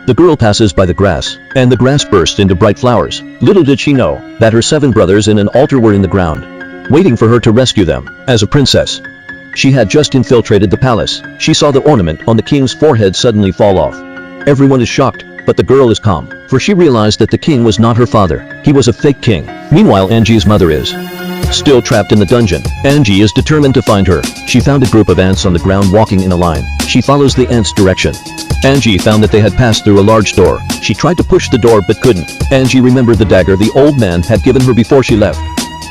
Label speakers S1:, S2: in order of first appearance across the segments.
S1: The girl passes by the grass, and the grass burst into bright flowers. Little did she know that her 7 brothers in an altar were in the ground, waiting for her to rescue them. As a princess, she had just infiltrated the palace. She saw the ornament on the king's forehead suddenly fall off. Everyone is shocked, but the girl is calm, for she realized that the king was not her father. He was a fake king. Meanwhile, Angie's mother is still trapped in the dungeon. Angie is determined to find her. She found a group of ants on the ground walking in a line. She follows the ants' direction. Angie found that they had passed through a large door. She tried to push the door but couldn't. Angie remembered the dagger the old man had given her before she left.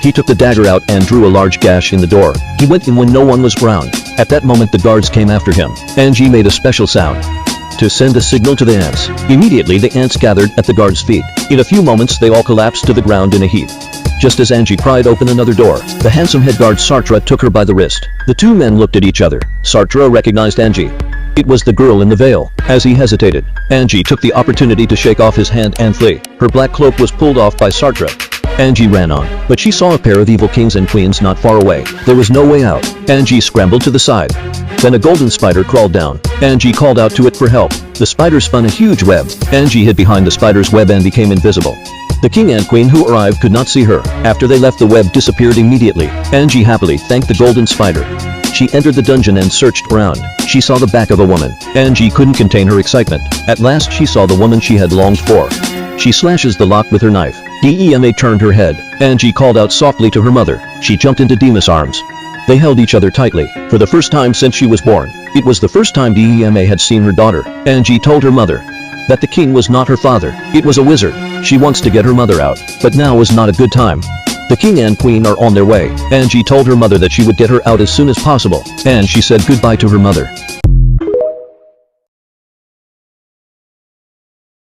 S1: He took the dagger out and drew a large gash in the door. He went in when no one was around. At that moment the guards came after him. Angie made a special sound to send a signal to the ants. Immediately the ants gathered at the guards' feet. In a few moments they all collapsed to the ground in a heap. Just as Angie pried open another door, the handsome head guard Sartre took her by the wrist. The two men looked at each other. Sartre recognized Angie. It was the girl in the veil. As he hesitated, Angie took the opportunity to shake off his hand and flee. Her black cloak was pulled off by Sartre. Angie ran on, but she saw a pair of evil kings and queens not far away. There was no way out. Angie scrambled to the side. Then a golden spider crawled down. Angie called out to it for help. The spider spun a huge web. Angie hid behind the spider's web and became invisible. The king and queen who arrived could not see her. After they left, the web disappeared immediately. Angie happily thanked the golden spider. She entered the dungeon and searched around. She saw the back of a woman. Angie couldn't contain her excitement. At last she saw the woman she had longed for. She slashes the lock with her knife. Dema turned her head. Angie called out softly to her mother. She jumped into Dema's arms. They held each other tightly. For the first time since she was born, it was the first time Dema had seen her daughter. Angie told her mother that the king was not her father. It was a wizard. She wants to get her mother out, but now is not a good time. The king and queen are on their way. Angie told her mother that she would get her out as soon as possible, and she said goodbye to her mother.